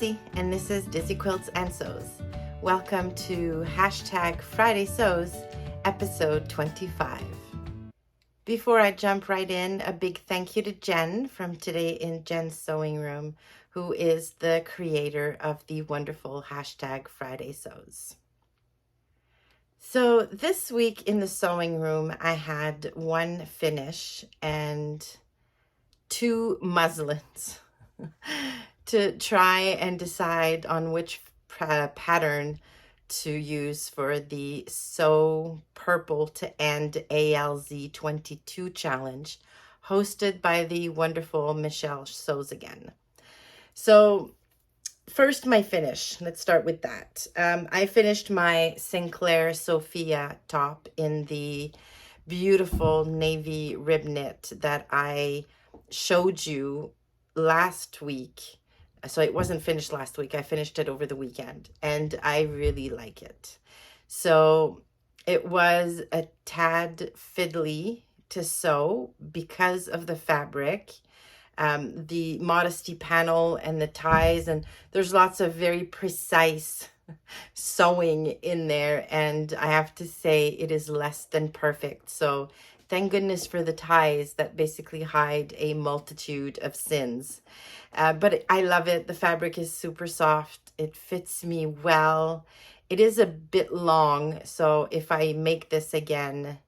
Dizzy, and this is Dizzy Quilts and Sews. Welcome to #Friday Sews, episode 25. Before I jump right in, a big thank you to Jen from Today in Jen's Sewing Room, who is the creator of the wonderful #Friday Sews. So this week in the sewing room, I had one finish and two muslins to try and decide on which pattern to use for the Sew Purple to End ALZ 22 challenge hosted by the wonderful Michelle Sews Again. So first, my finish. Let's start with that. I finished my Sinclair Sophia top in the beautiful navy rib knit that I showed you last week. So it wasn't finished last week. I finished it over the weekend and I really like it. So it was a tad fiddly to sew because of the fabric, the modesty panel and the ties, and there's lots of very precise sewing in there, and I have to say it is less than perfect. So thank goodness for the ties that basically hide a multitude of sins. But I love it. The fabric is super soft. It fits me well. It is a bit long, so if I make this again,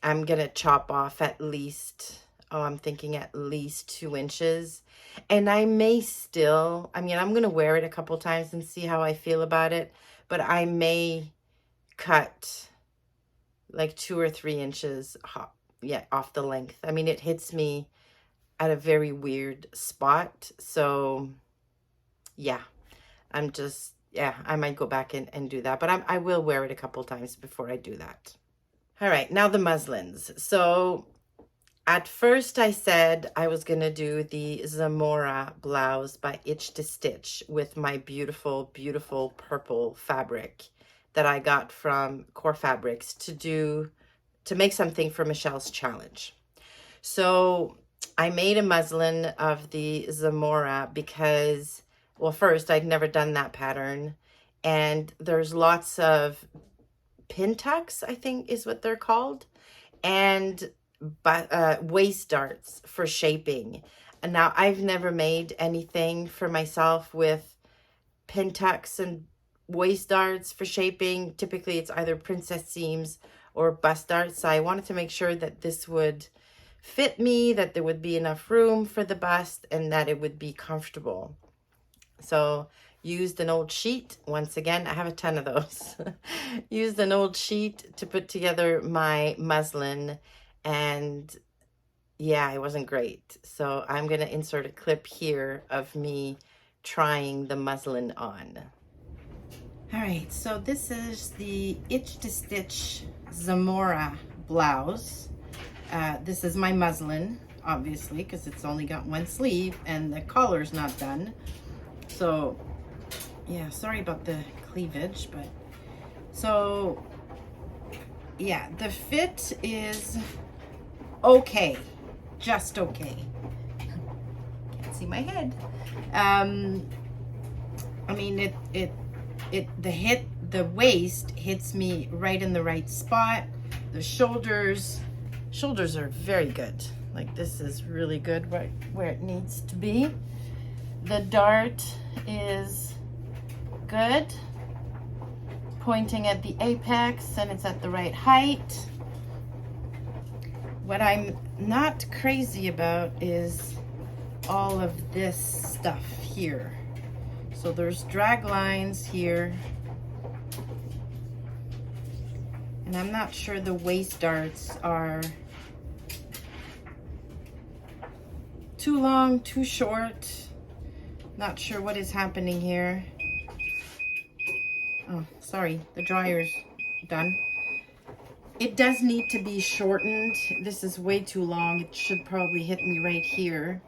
I'm gonna chop off at least, I'm thinking at least 2 inches. And I may still, I'm gonna wear it a couple times and see how I feel about it, but I may cut like 2 or 3 inches off the length. It hits me at a very weird spot. So yeah, I might go back and do that, but I will wear it a couple times before I do that. All right, now the muslins. So at first I said I was gonna do the Zamora blouse by Itch to Stitch with my beautiful, beautiful purple fabric that I got from Core Fabrics to make something for Michelle's challenge. So I made a muslin of the Zamora because, well, first, I'd never done that pattern, and there's lots of pin tucks, I think is what they're called, and waist darts for shaping. And now I've never made anything for myself with pin tucks and waist darts for shaping. Typically it's either princess seams or bust darts. So I wanted to make sure that this would fit me, that there would be enough room for the bust, and that it would be comfortable. So used an old sheet. Once again, I have a ton of those. Used an old sheet to put together my muslin, and yeah, it wasn't great. So I'm going to insert a clip here of me trying the muslin on. All right, so this is the Itch to Stitch Zamora blouse. This is my muslin, obviously, because it's only got one sleeve and the collar's not done. So yeah, sorry about the cleavage, but so yeah, the fit is okay, just okay. Can't see my head. The waist hits me right in the right spot. The shoulders are very good. Like, this is really good right where it needs to be. The dart is good, pointing at the apex, and it's at the right height. What I'm not crazy about is all of this stuff here. So there's drag lines here, and I'm not sure the waist darts are too long, too short. Not sure what is happening here. Oh, sorry, the dryer's done. It does need to be shortened. This is way too long. It should probably hit me right here.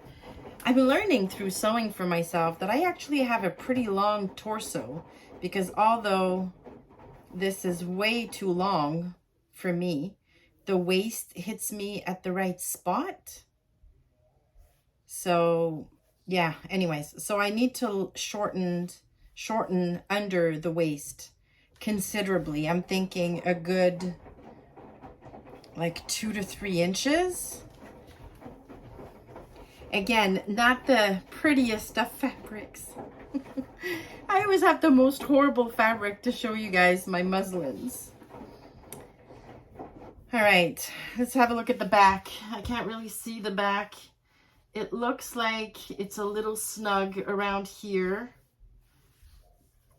I'm learning through sewing for myself that I actually have a pretty long torso, because although this is way too long for me, the waist hits me at the right spot. So yeah, anyways, so I need to shorten under the waist considerably. I'm thinking a good like 2 to 3 inches. Again, not the prettiest of fabrics. I always have the most horrible fabric to show you guys my muslins. All right, let's have a look at the back. I can't really see the back. It looks like it's a little snug around here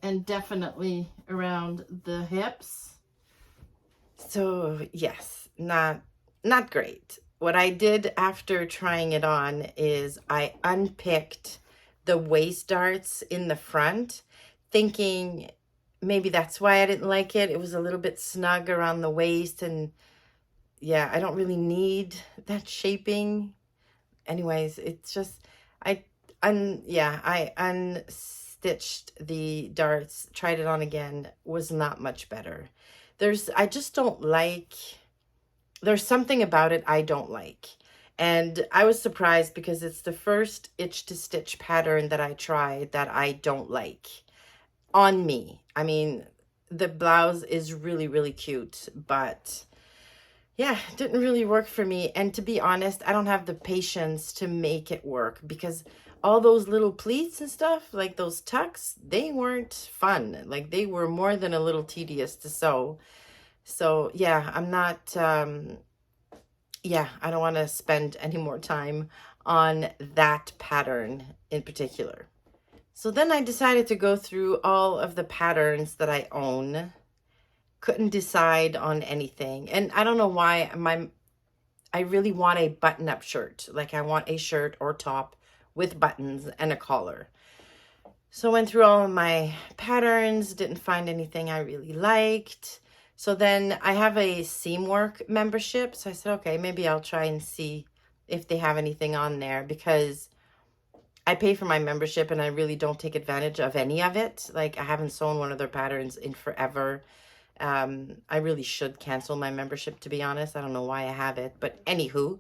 and definitely around the hips. So yes, not great. What I did after trying it on is I unpicked the waist darts in the front, thinking maybe that's why I didn't like it. It was a little bit snug around the waist, and yeah, I don't really need that shaping. Anyways, it's just I unstitched the darts, tried it on again, was not much better. I just don't like, there's something about it I don't like. And I was surprised because it's the first itch to stitch pattern that I tried that I don't like on me. I mean, the blouse is really, really cute, but yeah, it didn't really work for me. And to be honest, I don't have the patience to make it work because all those little pleats and stuff, like those tucks, they weren't fun. Like they were more than a little tedious to sew. So yeah, I'm not, yeah, I don't want to spend any more time on that pattern in particular. So then I decided to go through all of the patterns that I own. Couldn't decide on anything. And I don't know why I really want a button-up shirt. Like I want a shirt or top with buttons and a collar. So I went through all of my patterns, didn't find anything I really liked. So then I have a Seamwork membership. So I said, okay, maybe I'll try and see if they have anything on there, because I pay for my membership and I really don't take advantage of any of it. Like I haven't sewn one of their patterns in forever. I really should cancel my membership, to be honest. I don't know why I have it, but anywho.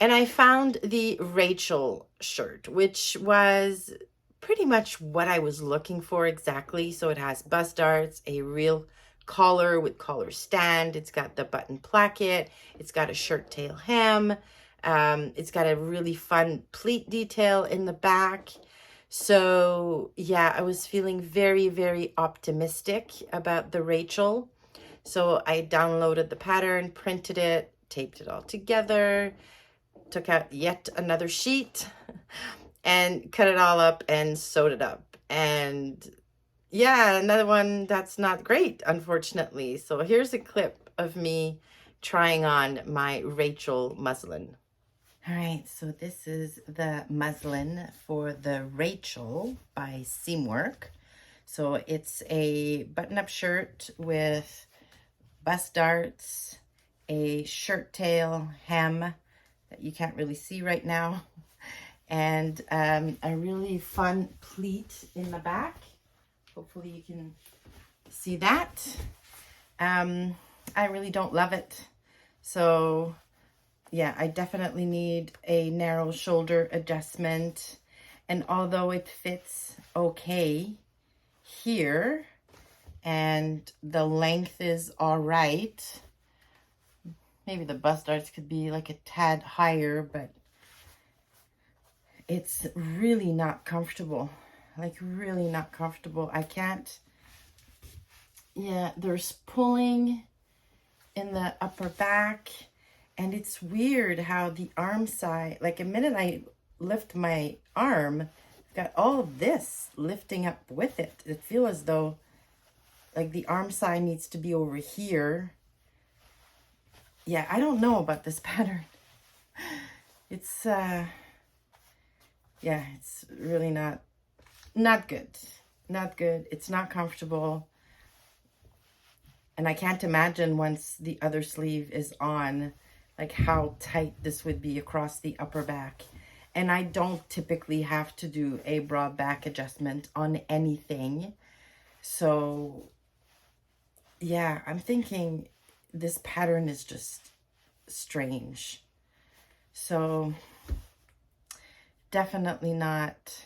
And I found the Rachel shirt, which was pretty much what I was looking for exactly. So it has bust darts, a real collar with collar stand. It's got the button placket. It's got a shirt tail hem. It's got a really fun pleat detail in the back. So yeah, I was feeling very, very optimistic about the Rachel. So I downloaded the pattern, printed it, taped it all together, took out yet another sheet and cut it all up and sewed it up. And yeah, another one that's not great, unfortunately. So here's a clip of me trying on my Rachel muslin. All right, so this is the muslin for the Rachel by Seamwork. So it's a button-up shirt with bust darts, a shirt tail hem that you can't really see right now, and a really fun pleat in the back. Hopefully you can see that. I really don't love it. So yeah, I definitely need a narrow shoulder adjustment. And although it fits okay here and the length is all right, maybe the bust darts could be like a tad higher, but it's really not comfortable. Like really not comfortable. I can't, yeah, there's pulling in the upper back. And it's weird how the arm side, like a minute I lift my arm, I've got all this lifting up with it. It feels as though like the arm side needs to be over here. Yeah, I don't know about this pattern. It's, yeah, it's really not good. Not good. It's not comfortable. And I can't imagine once the other sleeve is on, like how tight this would be across the upper back. And I don't typically have to do a broad back adjustment on anything. So yeah, I'm thinking this pattern is just strange. So definitely not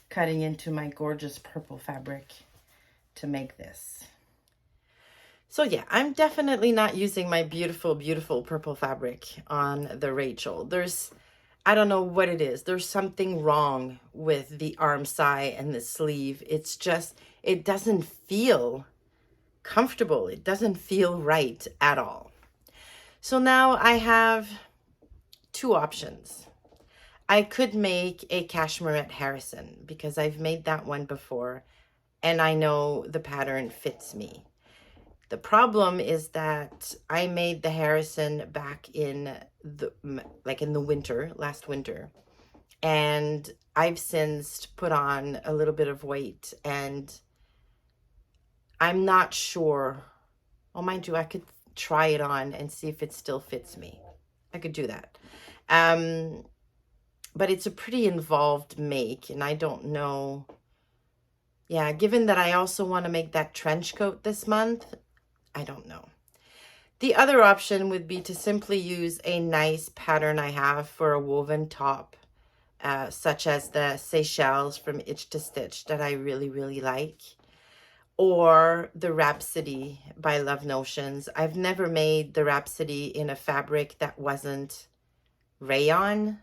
cutting into my gorgeous purple fabric to make this. So yeah, I'm definitely not using my beautiful, beautiful purple fabric on the Rachel. I don't know what it is. There's something wrong with the arm side and the sleeve. It's just, it doesn't feel comfortable. It doesn't feel right at all. So now I have two options. I could make a cashmerette Harrison because I've made that one before and I know the pattern fits me. The problem is that I made the Harrison back in the winter, last winter, and I've since put on a little bit of weight and I'm not sure. Oh, mind you, I could try it on and see if it still fits me. I could do that. But it's a pretty involved make and I don't know. Yeah, given that I also want to make that trench coat this month, I don't know. The other option would be to simply use a nice pattern I have for a woven top, such as the Seychelles from Itch to Stitch that I really, really like, or the Rhapsody by Love Notions. I've never made the Rhapsody in a fabric that wasn't rayon,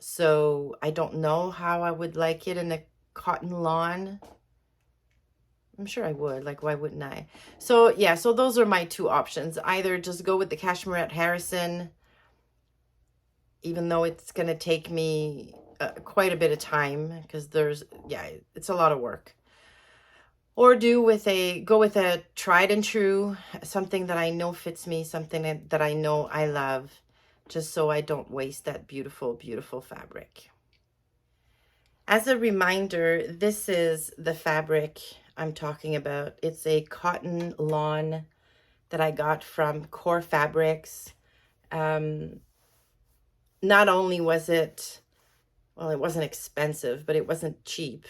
so I don't know how I would like it in a cotton lawn. I'm sure I would. Like, why wouldn't I? So, yeah, so those are my two options. Either just go with the Cashmerette Harrison, even though it's going to take me quite a bit of time because it's a lot of work. Or go with a tried and true, something that I know fits me, something that I know I love, just so I don't waste that beautiful, beautiful fabric. As a reminder, this is the fabric I'm talking about. It's a cotton lawn that I got from Core Fabrics. Not only was it, well, it wasn't expensive, but it wasn't cheap.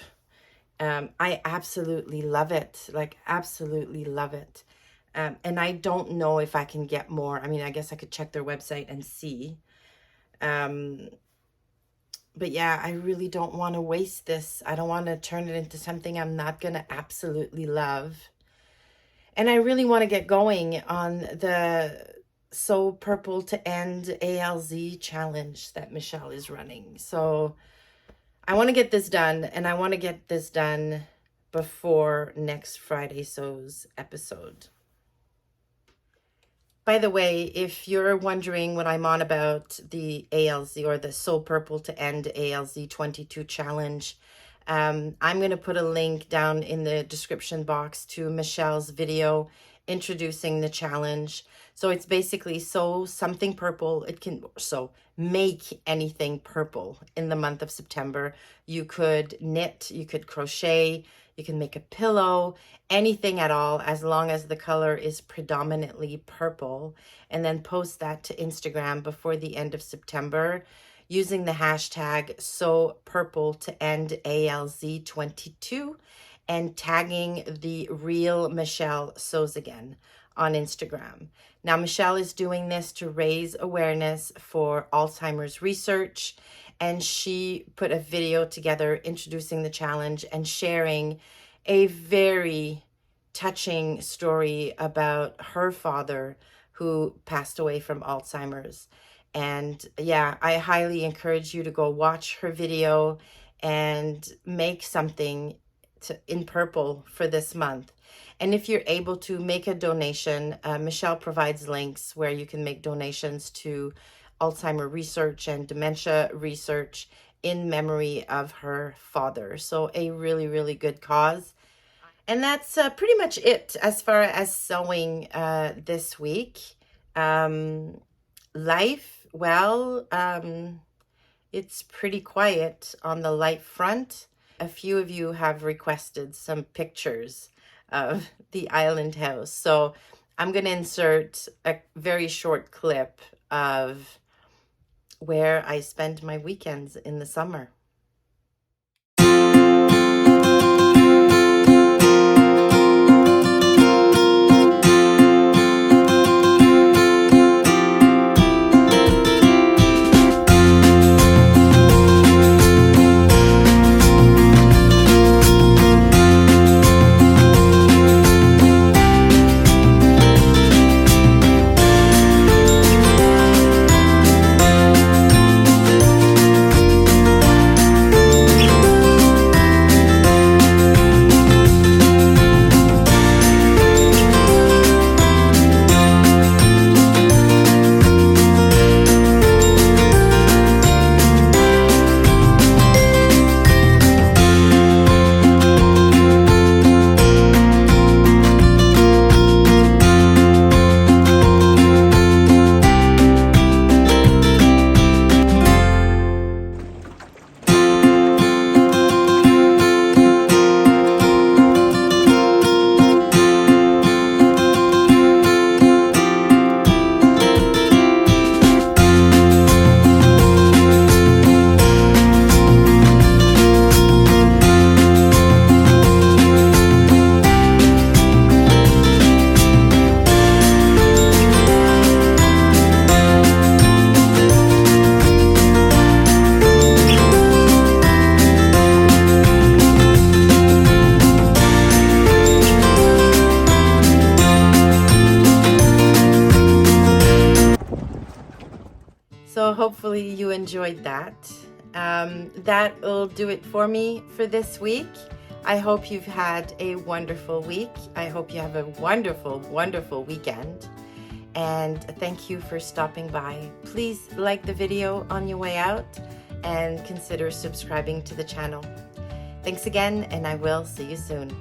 I absolutely love it, like absolutely love it. And I don't know if I can get more. I mean, I guess I could check their website and see. But yeah, I really don't want to waste this. I don't want to turn it into something I'm not going to absolutely love. And I really want to get going on the Sew Purple to End ALZ challenge that Michelle is running. So I want to get this done, and I want to get this done before next Friday Sews episode. By the way, if you're wondering what I'm on about the ALZ or the Sew Purple to End ALZ 22 challenge, I'm going to put a link down in the description box to Michelle's video introducing the challenge. So it's basically sew something purple. Make anything purple in the month of September. You could knit, you could crochet, you can make a pillow, anything at all, as long as the color is predominantly purple, and then post that to Instagram before the end of September using the hashtag Sew Purple to End ALZ 22 and tagging the real Michelle Sews Again on Instagram. Now, Michelle is doing this to raise awareness for Alzheimer's research, and she put a video together introducing the challenge and sharing a very touching story about her father who passed away from Alzheimer's. And yeah, I highly encourage you to go watch her video and make something in purple for this month. And if you're able to make a donation, Michelle provides links where you can make donations to Alzheimer research and dementia research in memory of her father. So a really, really good cause. And that's pretty much it as far as sewing this week. Life, well, it's pretty quiet on the life front. A few of you have requested some pictures of the island house. So I'm going to insert a very short clip of where I spend my weekends in the summer. enjoyed that. That will do it for me for this week. I hope you've had a wonderful week. I hope you have a wonderful, wonderful weekend. And thank you for stopping by. Please like the video on your way out and consider subscribing to the channel. Thanks again, and I will see you soon.